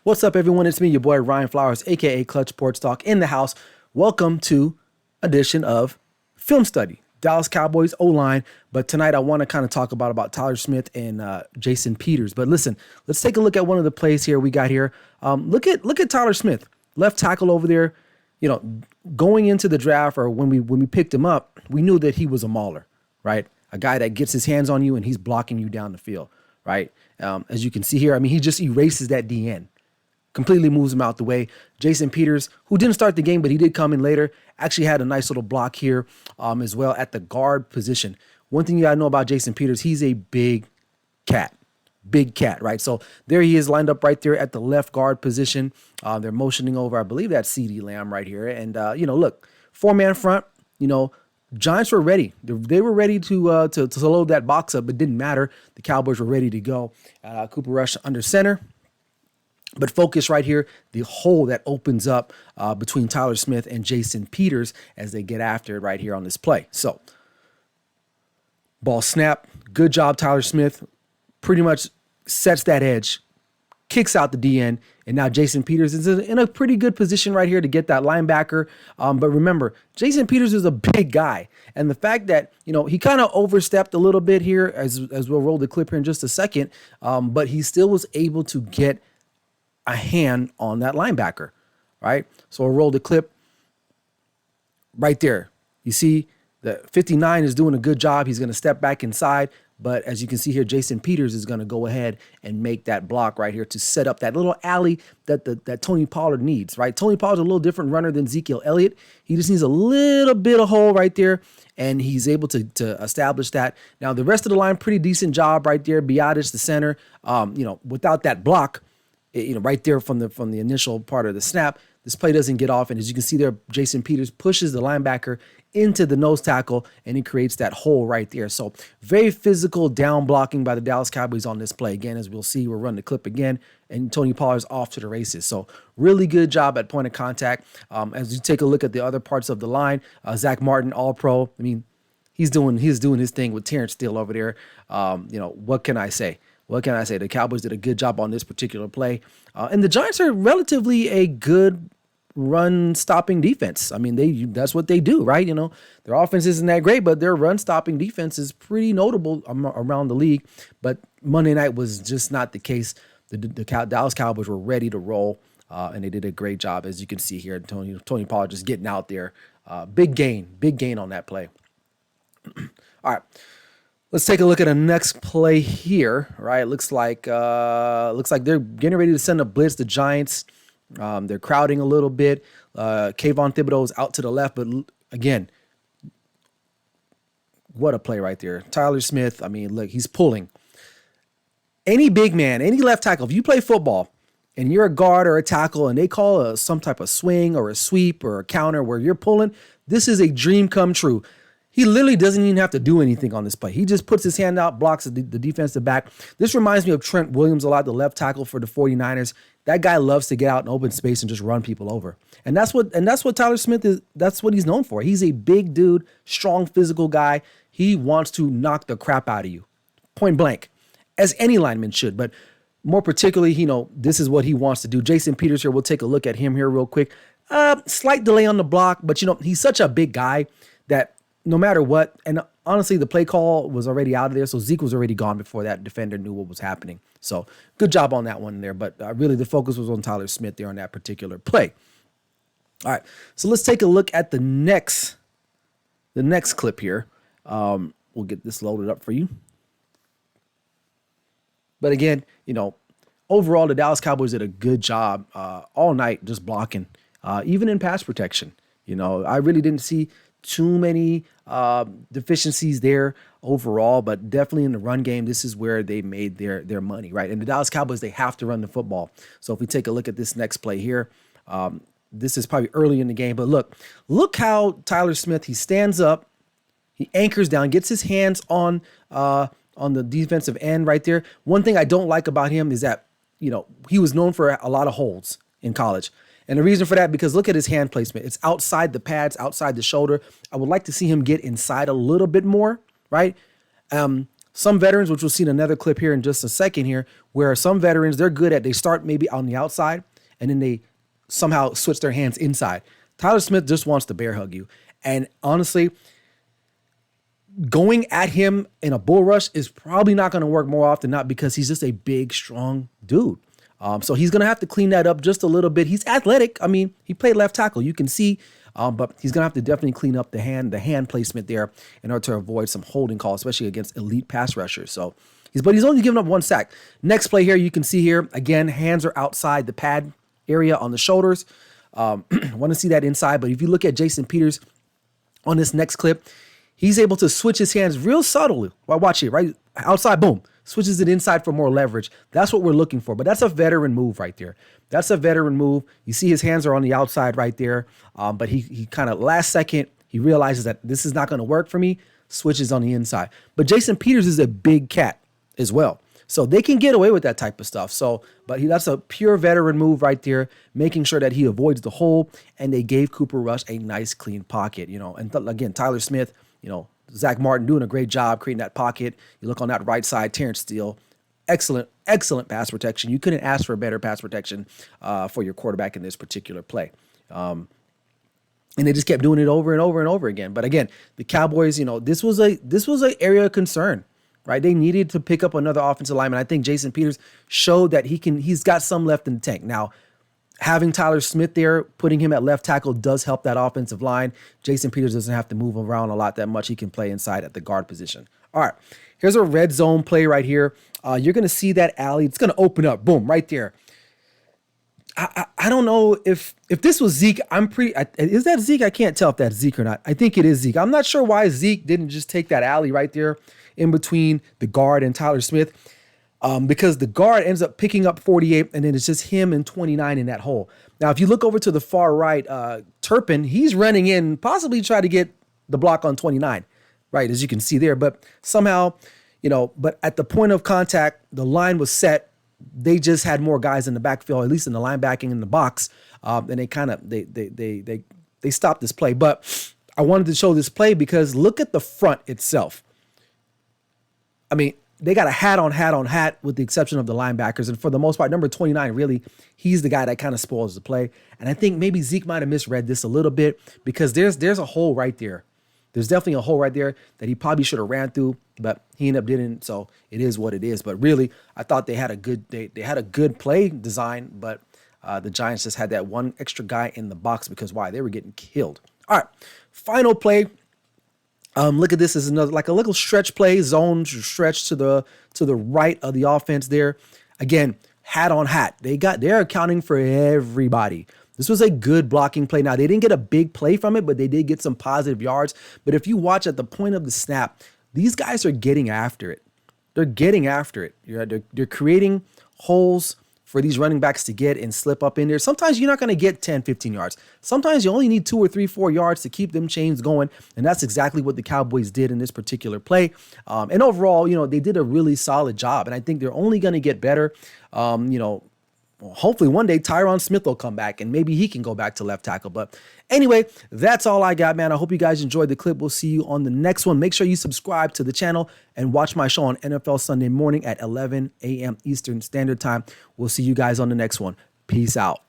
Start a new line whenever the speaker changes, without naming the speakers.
What's up, everyone? It's me, your boy Ryan Flowers, aka Clutch Sports Talk, in the house. Welcome to edition of Film Study, Dallas Cowboys O-line. But tonight I want to kind of talk about Tyler Smith and Jason Peters. But listen, let's take a look at one of the plays here we got here. Look at Tyler Smith, left tackle over there. You know, going into the draft or when we picked him up, we knew that he was a mauler, right? A guy that gets his hands on you and he's blocking you down the field, right? As you can see here, I mean, he just erases that DN. Completely moves him out the way. Jason Peters, who didn't start the game, but he did come in later, actually had a nice little block here as well at the guard position. One thing you gotta know about Jason Peters, he's a big cat, right? So there he is lined up right there at the left guard position. They're motioning over, I believe that's CeeDee Lamb right here. And, look, four-man front, Giants were ready. They were ready to load that box up, but it didn't matter. The Cowboys were ready to go. Cooper Rush under center. But focus right here, the hole that opens up between Tyler Smith and Jason Peters as they get after it right here on this play. So, ball snap. Good job, Tyler Smith. Pretty much sets that edge, kicks out the DN, and now Jason Peters is in a pretty good position right here to get that linebacker. But remember, Jason Peters is a big guy. And the fact that, he kind of overstepped a little bit here, as we'll roll the clip here in just a second, but he still was able to get a hand on that linebacker, right? So I'll roll the clip right there. You see the 59 is doing a good job. He's going to step back inside. But as you can see here, Jason Peters is going to go ahead and make that block right here to set up that little alley that Tony Pollard needs, right? Tony Pollard's a little different runner than Ezekiel Elliott. He just needs a little bit of hole right there, and he's able to establish that. Now, the rest of the line, pretty decent job right there. Biadasz, the center, without that block, right there from the initial part of the snap, this play doesn't get off. And as you can see there, Jason Peters pushes the linebacker into the nose tackle, and he creates that hole right there. So very physical down blocking by the Dallas Cowboys on this play. Again, as we'll see, we'll run the clip again, and Tony Pollard's off to the races. So really good job at point of contact. As you take a look at the other parts of the line, Zach Martin, All-Pro. I mean, he's doing his thing with Terrence Steele over there. What can I say? What can I say? The Cowboys did a good job on this particular play. And the Giants are relatively a good run-stopping defense. I mean, that's what they do, right? Their offense isn't that great, but their run-stopping defense is pretty notable around the league. But Monday night was just not the case. The Dallas Cowboys were ready to roll, and they did a great job, as you can see here. Tony Pollard just getting out there. Big gain on that play. All right. Let's take a look at the next play here, right? Looks like they're getting ready to send a blitz. The Giants, they're crowding a little bit. Kayvon Thibodeau is out to the left, but again, what a play right there. Tyler Smith, I mean, look, he's pulling. Any big man, any left tackle, if you play football and you're a guard or a tackle and they call some type of swing or a sweep or a counter where you're pulling, this is a dream come true. He literally doesn't even have to do anything on this play. He just puts his hand out, blocks the defensive back. This reminds me of Trent Williams a lot, the left tackle for the 49ers. That guy loves to get out in open space and just run people over. And that's what Tyler Smith is. That's what he's known for. He's a big dude, strong physical guy. He wants to knock the crap out of you, point blank, as any lineman should. But more particularly, this is what he wants to do. Jason Peters here, we'll take a look at him here real quick. Slight delay on the block, but he's such a big guy that no matter what, and honestly, the play call was already out of there, so Zeke was already gone before that defender knew what was happening. So good job on that one there, but really the focus was on Tyler Smith there on that particular play. All right, so let's take a look at the next clip here. We'll get this loaded up for you. But again, overall, the Dallas Cowboys did a good job all night just blocking, even in pass protection. I really didn't see too many deficiencies there overall, but definitely in the run game, this is where they made their money, right? And the Dallas Cowboys, they have to run the football. So if we take a look at this next play here, this is probably early in the game, but look how Tyler Smith, he stands up, he anchors down, gets his hands on the defensive end right there. One thing I don't like about him is that, he was known for a lot of holds in college. And the reason for that, because look at his hand placement. It's outside the pads, outside the shoulder. I would like to see him get inside a little bit more, right? Some veterans, which we'll see in another clip here in just a second here, where some veterans, they're good at, they start maybe on the outside and then they somehow switch their hands inside. Tyler Smith just wants to bear hug you. And honestly, going at him in a bull rush is probably not going to work more often, not because he's just a big, strong dude. So he's going to have to clean that up just a little bit. He's athletic. I mean, he played left tackle. You can see, but he's going to have to definitely clean up the hand placement there in order to avoid some holding calls, especially against elite pass rushers. So he's only given up 1 sack. Next play here, you can see here, again, hands are outside the pad area on the shoulders. Want to see that inside, but if you look at Jason Peters on this next clip, he's able to switch his hands real subtly. Well, watch it, right? Outside, boom. Switches it inside for more leverage. That's what we're looking for. But that's a veteran move right there. That's a veteran move. You see his hands are on the outside right there. But he kind of last second, he realizes that this is not going to work for me. Switches on the inside. But Jason Peters is a big cat as well. So they can get away with that type of stuff. So, but that's a pure veteran move right there, making sure that he avoids the hole. And they gave Cooper Rush a nice clean pocket, And again, Tyler Smith, Zach Martin doing a great job creating that pocket. You look on that right side, Terrence Steele, excellent pass protection. You couldn't ask for a better pass protection for your quarterback in this particular play. And they just kept doing it over and over and over again. But again, the Cowboys, this was an area of concern, right? They needed to pick up another offensive lineman. I think Jason Peters showed that he's got some left in the tank. Now, having Tyler Smith there, putting him at left tackle does help that offensive line. Jason Peters doesn't have to move around a lot that much. He can play inside at the guard position. All right, here's a red zone play right here. You're going to see that alley. It's going to open up. Boom, right there. I don't know if this was Zeke. Is that Zeke? I can't tell if that's Zeke or not. I think it is Zeke. I'm not sure why Zeke didn't just take that alley right there in between the guard and Tyler Smith. Because the guard ends up picking up 48, and then it's just him and 29 in that hole. Now, if you look over to the far right, Turpin, he's running in, possibly try to get the block on 29, right, as you can see there. But somehow, but at the point of contact, the line was set. They just had more guys in the backfield, at least in the linebacking in the box, and they stopped this play. But I wanted to show this play because look at the front itself. I mean, they got a hat on hat with the exception of the linebackers. And for the most part, number 29, really, he's the guy that kind of spoils the play. And I think maybe Zeke might have misread this a little bit because there's a hole right there. There's definitely a hole right there that he probably should have ran through, but he ended up didn't. So it is what it is. But really, I thought they had a good play design, but the Giants just had that one extra guy in the box because why? They were getting killed. All right, final play. Look at this as another like a little stretch play, zone stretch to the right of the offense there. Again, hat on hat. They're accounting for everybody. This was a good blocking play. Now, they didn't get a big play from it, but they did get some positive yards. But if you watch at the point of the snap, these guys are getting after it. They're getting after it. They're creating holes for these running backs to get and slip up in there. Sometimes you're not going to get 10, 15 yards. Sometimes you only need 2 or 3, 4 yards to keep them chains going. And that's exactly what the Cowboys did in this particular play. And overall, they did a really solid job. And I think they're only going to get better. Hopefully one day Tyron Smith will come back and maybe he can go back to left tackle. But anyway, that's all I got, man. I hope you guys enjoyed the clip. We'll see you on the next one. Make sure you subscribe to the channel and watch my show on NFL Sunday morning at 11 a.m. Eastern Standard Time. We'll see you guys on the next one. Peace out.